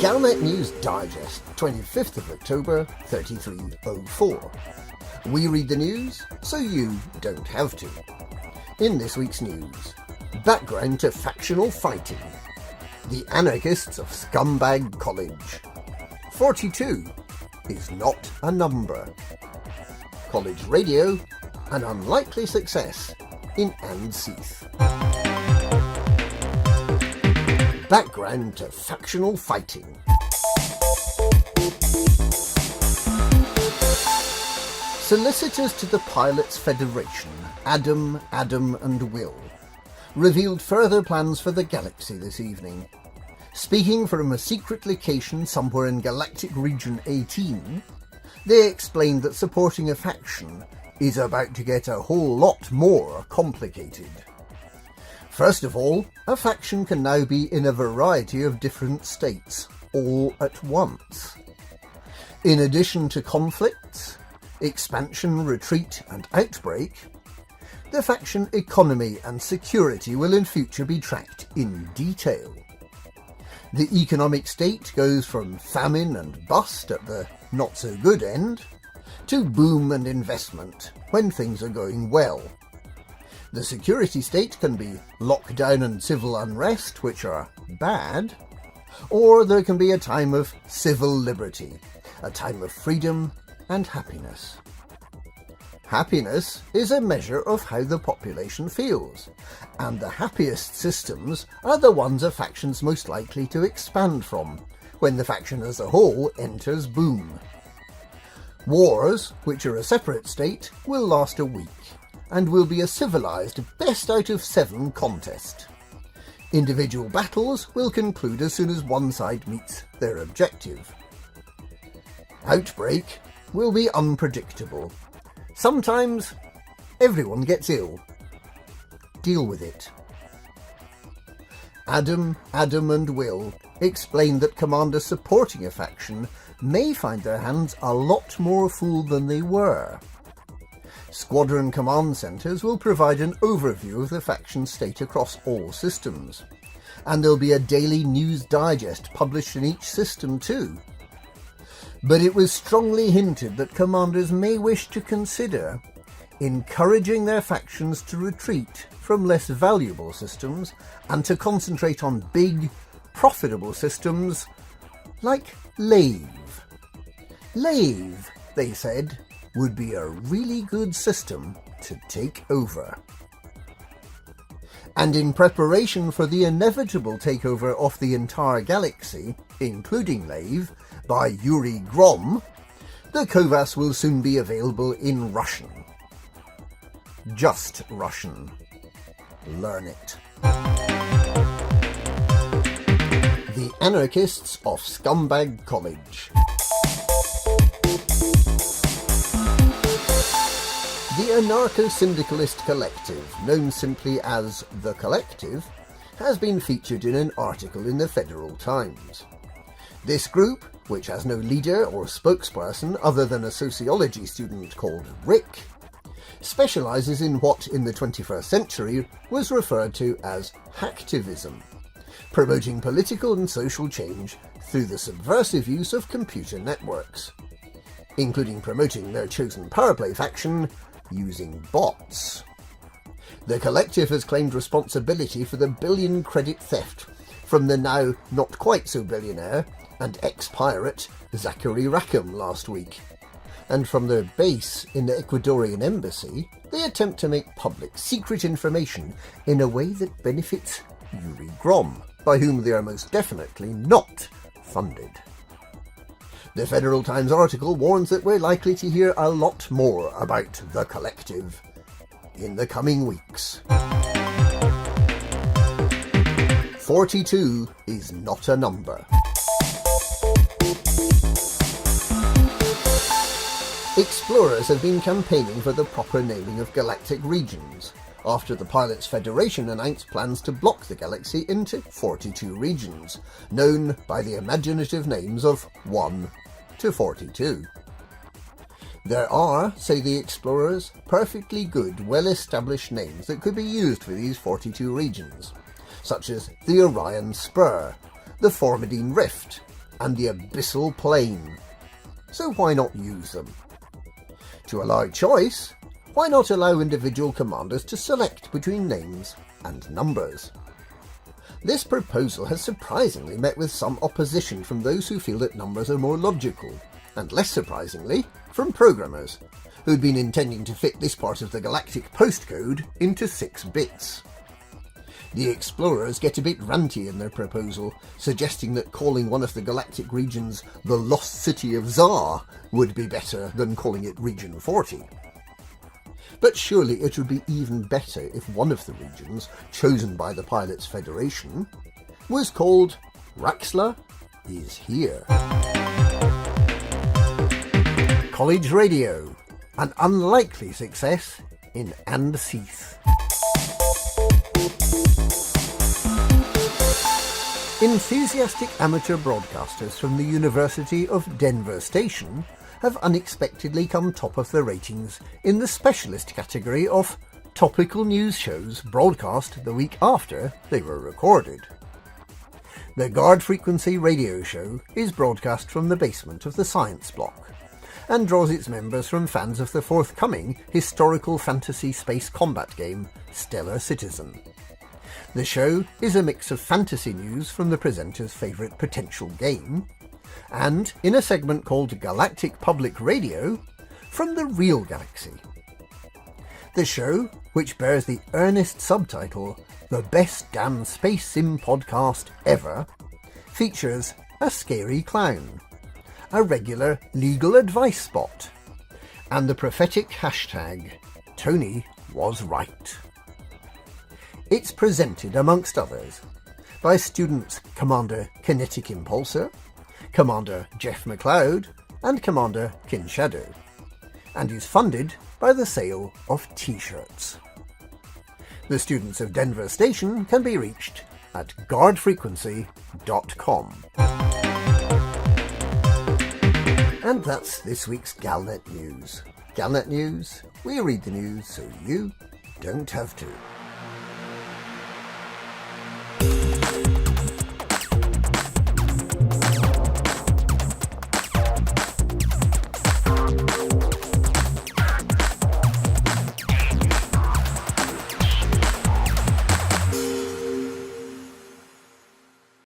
Galnet News Digest, 25th of October, 3304. We read the news, so you don't have to. In this week's news, background to factional fighting. The Anarchists of Scumbag College. 42 is not a number. College radio, an unlikely success in Andceeth. Background to factional fighting. Solicitors to the Pilots Federation, Adam and Will, revealed further plans for the galaxy this evening. Speaking from a secret location somewhere in Galactic Region 18, they explained that supporting a faction is about to get a whole lot more complicated. First of all, a faction can now be in a variety of different states, all at once. In addition to conflicts, expansion, retreat and outbreak, the faction economy and security will in future be tracked in detail. The economic state goes from famine and bust at the not-so-good end, to boom and investment when things are going well. The security state can be lockdown and civil unrest, which are bad, or there can be a time of civil liberty, a time of freedom and happiness. Happiness is a measure of how the population feels, and the happiest systems are the ones a faction's most likely to expand from, when the faction as a whole enters boom. Wars, which are a separate state, will last a week, and will be a civilised best out of 7 contest. Individual battles will conclude as soon as one side meets their objective. Outbreak will be unpredictable. Sometimes everyone gets ill. Deal with it. Adam and Will explained that commanders supporting a faction may find their hands a lot more full than they were. Squadron command centres will provide an overview of the faction state across all systems, and there'll be a daily news digest published in each system too. But it was strongly hinted that commanders may wish to consider encouraging their factions to retreat from less valuable systems and to concentrate on big, profitable systems like Lave. Lave, they said, would be a really good system to take over. And in preparation for the inevitable takeover of the entire galaxy, including Lave, by Yuri Grom, the Kovas will soon be available in Russian. Just Russian. Learn it. The Anarchists of Scumbag College. The anarcho-syndicalist collective, known simply as The Collective, has been featured in an article in the Federal Times. This group, which has no leader or spokesperson other than a sociology student called Rick, specialises in what in the 21st century was referred to as hacktivism, promoting political and social change through the subversive use of computer networks, including promoting their chosen powerplay faction using bots. The collective has claimed responsibility for the billion credit theft from the now not quite so billionaire and ex-pirate Zachary Rackham last week, and from their base in the Ecuadorian embassy they attempt to make public secret information in a way that benefits Yuri Grom, by whom they are most definitely not funded. The Federal Times article warns that we're likely to hear a lot more about The Collective in the coming weeks. 42 is not a number. Explorers have been campaigning for the proper naming of galactic regions, after the Pilots Federation announced plans to block the galaxy into 42 regions, known by the imaginative names of 1 to 42. There are, say the explorers, perfectly good, well-established names that could be used for these 42 regions, such as the Orion Spur, the Formidine Rift, and the abyssal plain. So why not use them? To allow choice, why not allow individual commanders to select between names and numbers? This proposal has surprisingly met with some opposition from those who feel that numbers are more logical, and less surprisingly, from programmers, who'd been intending to fit this part of the galactic postcode into 6 bits. The explorers get a bit ranty in their proposal, suggesting that calling one of the galactic regions the Lost City of Zar would be better than calling it Region 40. But surely it would be even better if one of the regions, chosen by the Pilots Federation, was called Raxxla is Here. College Radio, an unlikely success in Andceeth. Enthusiastic amateur broadcasters from the University of Denver Station have unexpectedly come top of the ratings in the specialist category of topical news shows broadcast the week after they were recorded. The Guard Frequency radio show is broadcast from the basement of the science block and draws its members from fans of the forthcoming historical fantasy space combat game Stellar Citizen. The show is a mix of fantasy news from the presenter's favourite potential game, and, in a segment called Galactic Public Radio, from the real galaxy. The show, which bears the earnest subtitle The Best Damn Space Sim Podcast Ever, features a scary clown, a regular legal advice spot, and the prophetic hashtag Tony was right. It's presented, amongst others, by students Commander Kinetic Impulsor, Commander Jeff McLeod, and Commander Kin Shadow, and is funded by the sale of t-shirts. The students of Denver Station can be reached at guardfrequency.com. And that's this week's Galnet News. Galnet News, we read the news so you don't have to.